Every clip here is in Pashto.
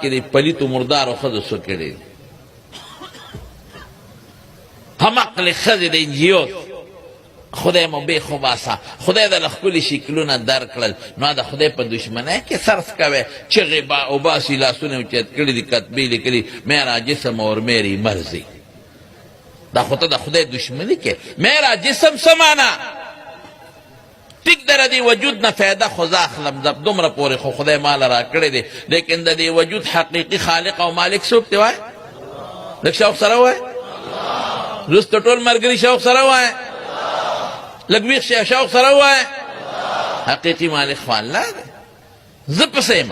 کې د پلیتو مردارو ښځو څه کړي هم عقل ښځې د انجیوس خدای مو بې خوباسه خدای د ښکلي شکلونه درکړل نو د خدای په دشمنۍ کې صرف کوئ چغې اوباسي لاسونه اوچت کړي دي کتبې لیکلي میرا جسم اور میری مرضی دا خو ته د خدای دشمني کې میرا جسم څه معنا ټیک در دې وجود نه فایده خو زه اخلم دومره پورې خو خدای مال را کړی دی لیکن د دې وجود حقیقي خالق او مالک څوک دی وایي لږ شوق سره وایي وروسته ټول ملګري شوق سره وایي لږ ویښ شوق سره وایي حقیقي مالک خو الله دی زه پسې یم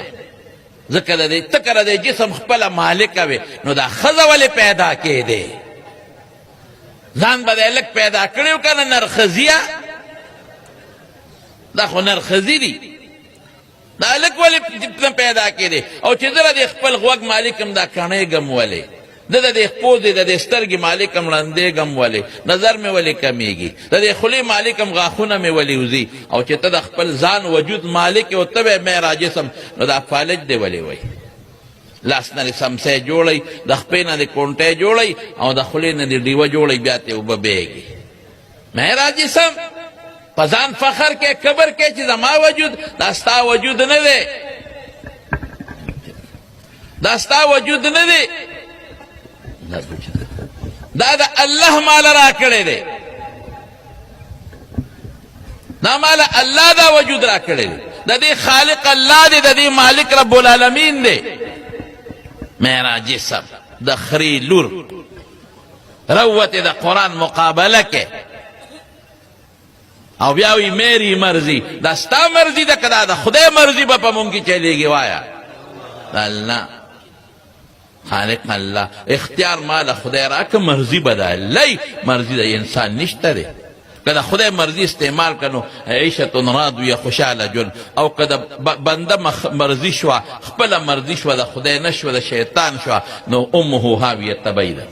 ځکه د دې ته که د دې جسم خپله مالکه وې نو دا ښځه ولې پیدا کېدې ځان به دی لږ پیدا کړی و که نه نرښځیه دا خو نرښځي دي دا لږ ولې پیدا کېدې او چې زه د دې خپل غوږ مالکم دا کڼېږم ولې ده د دې پوزې د دې سترګې مالکم ړندېږم ولې نظر مې ولې کمیږي د دې خولې مالکم غاښونه مې ولې وځي او چې ته د خپل ځان وجود مالک یې او ته به میرا جسم نو دا فالج دی ولې وایي لاس نه دې سمسی جوړئ د خپې نه دې کونټی جوړئ او د خولې نه دې ډیوه جوړئ بیا ترې اوبه بیږي میرا جسم په ځان فخر کې کبر کې چې زما وجود دا ستا وجود نه دی دا ستا وجود نه دی دا د الله مال را کړی دی دا مال الله دا وجود را کړی دی د دې خالق الله دی د دې مالک رب العالمین دی میرا جسم د خري لور روت د قرآن مقابله کې او بیا وی میری مرضی دا ستا مرضی ده که دا د خدای مرضی به په مونږ کې چلیږي وایا الله خالق الله اختیار مال خدای را که مرضی به د الله مرضی د انسان نشته دی که د خدای مرضی استعمال کنو عیشت راضیه خوشحاله ژوند او که د بنده مرضی شوه خپله مرضی شوه د خدای نه شوه د شیطان شوه نو امه هاویه تبی ده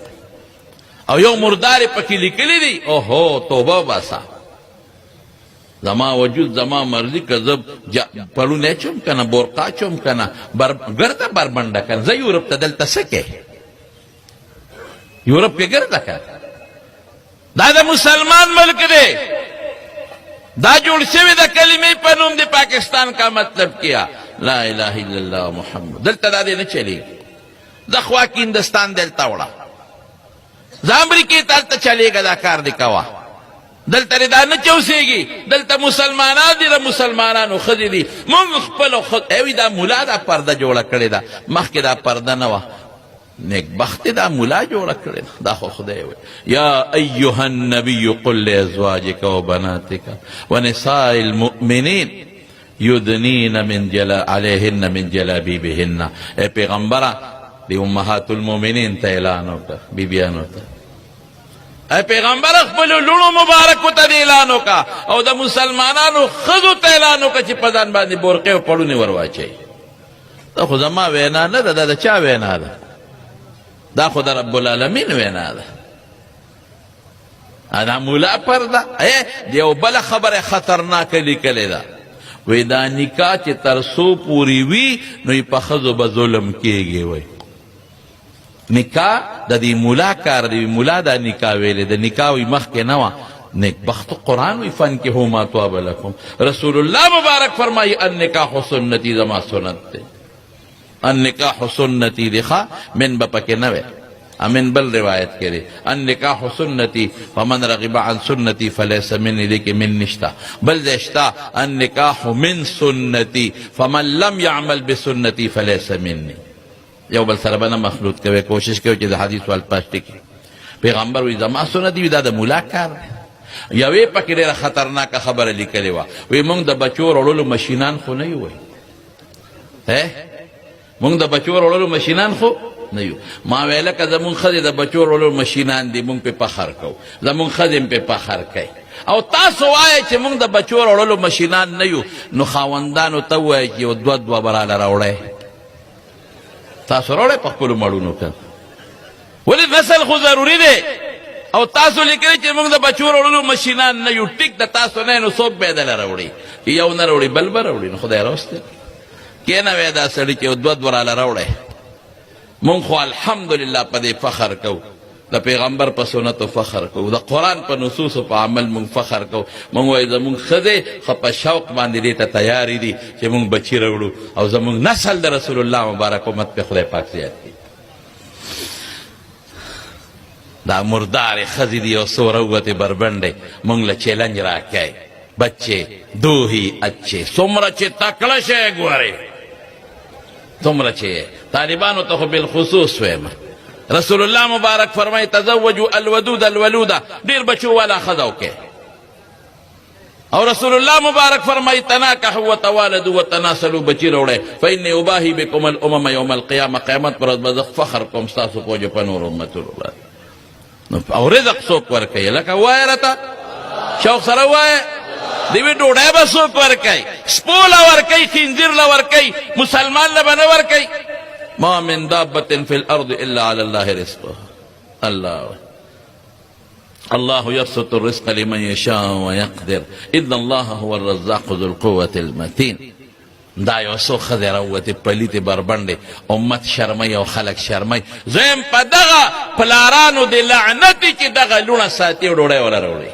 او یو مردار پکې لیکلی دی اوهو توبه وباسه زما وجود زما مرضی که زه پړونی چوم که نه برقا چوم که نه ګرده بربنډه که نه زه یورپ ته دلته څه کې یورپ کې ګرده که دا د مسلمان ملک دی دا جوړ شوی د کلمې په نوم د پاکستان کا مطلب کیا لا اله الا الله محمد دلته دا دی نه چلیږي زه خواکې هندستان دلته وړه زه امریکې ته هلته چلیږه دا کار دی کوه دلته دا نه چوسېږي دلته مسلمانان دي د مسلمانانو ښځې دي مونږ خپلو وی دا ملا دا پرده جوړه کړې ده مخکې دا پرده نه وه نیکبختې دا ملا جوړه کړې ده دا خو خدای وی یا ایها النبی قل لازواجک وبناتک ونساء المؤمنین یدنین علیهن من جلابیبهن ای پیغمبره دی امهات المؤمنین ته اعلان وکړه بیبیانو ته ای پیغمبر خپلو لوڼو مبارکو ته دې اعلان وکړه او د مسلمانانو ښځو ته اعلان وکړه چې په ځان باندې برقې او پړونې ور واچوي دا خو زما وینا نه ده دا د چا وینا ده دا خو د رب العالمین وینا ده دا مولا پرده د یو بله خبره خطرناکه لیکلې ده وی دا نکاح چې تر څو پورې وي نو په ښځو به ظلم کېږي وی نکاح د دې مولا کار دی مولا دا نکاح ویلې د نکاح وی مخکې نه وه نیکبخت قرآن وی فانکحوا ما طاب لکم رسول الله مبارک فرمایي النکاح سنتي زما سنت دی النکاح سنتي دی ښه من به پکې نه وی امن بل روایت کړي النکاح سنتي فمن رغب عن سنتي فليس مني لیکن من نشتا بل دشتا النکاح من سنتي فمن لم يعمل بسنتي فليس مني یو بل سره به نه مخلوط کوي کوشش کوي چې د حدیث وال پاشتې کړي پیغمبر وی زما سنت وي دا د مولا کار یوې پکې ډېره خطرناکه خبره لیکلې وه وی موږ د بچو وړلو مشینان خو نه یو موږ د بچو وړلو مشینان خو نه یو ما ویله که زمونږ ښځې د بچو وړلو مشینان دي موږ پې فخر کوو زمونږ ښځې هم پې فخر کوي او تاسو وایئ چې موږ د بچو وړلو مشینان نه یو نو خاوندانو ته ووایئ چې یو دوه به راله راوړئ تاسو راوړئ په خپلو مړونو که ولې نسل خو ضروري دی او تاسو لیکلي چې موږ د بچو راوړلو مشینان نه یو ټیک د تاسو نه نو څوک به یې دله راوړي یو نه راوړي بل به راوړي نو خدای راوستی کېنه وی دا سړي چې یو دوه راله راوړئ مونږ خو الحمدلله په دې فخر کوو، د پیغمبر په سنتو فخر کوو، د قرآن په نصوصو په عمل مونږ فخر کوو. مونږ وایو زمونږ ښځې خو په شوق باندې دې ته تیارې دي چې مونږ بچي راوړو او زمونږ نسل د رسول الله مبارک امت پې خدای پاک زیات کړي. دا مردار ښځې دي او څو راووتې بربنډې، مونږ له چیلنج راکئ بچے دو ہی اچھے. څومره چې تکړه شئ ګورئ، څومره چې طالبانو ته خو بالخصوص وایم، رسول الله مبارک فرمای تزوجوا الودود الولوده، ډیر بچو والا ښځه وکئ. او رسول الله مبارک فرمای تناکحوا وتوالدوا وتناسلوا، بچی راوړئ. فإني أباهي بكم الأمم يوم القيامة، قیامت پر ورځ به زه فخر کوم ستاسو په وجه په نور امتونو باندې. او رزق څوک ورکوي؟ لکه وایه راته شوق سره وایه، د یوې ډوډۍ به څوک ورکوي؟ سپو له ورکوي، خنزیر له ورکوي، مسلمان له به نه ورکوي. ما من دابة في الأرض إلا على الله رزقها. الله يبسط الرزق لمن يشاء ويقدر إن الله هو الرزاق ذو القوة المتين. دا یو څو ښځې راووتې پلیتې بربنډې، امت شرموي او خلک شرموي. زه یم په دغه پلارانو د لعنتې چې دغه لوڼه ساتي او ډوډۍ وله راوړي،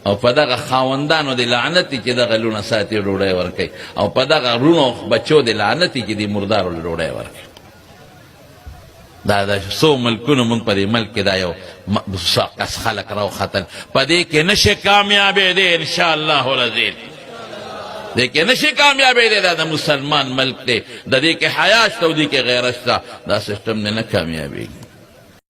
او په دغه خاوندانو د لعنتې چې دغه لوڼه ساتي او ډوډۍ ورکوي، او په دغه رونو بچو د لعنتې چې د مردارو له ډوډۍ ورکوي. دا د څو ملکونو مونږ په دې ملک کې دا یو کس خلک راوختل، په دې کې نشي کامیابېدی انشاءالله العزیز، دې کې نشي کامیابېدی. دا د مسلمان ملک دی، د دې کې حیا شته او دې کې غیرت شته، دا سسټم نه کامیابېږي.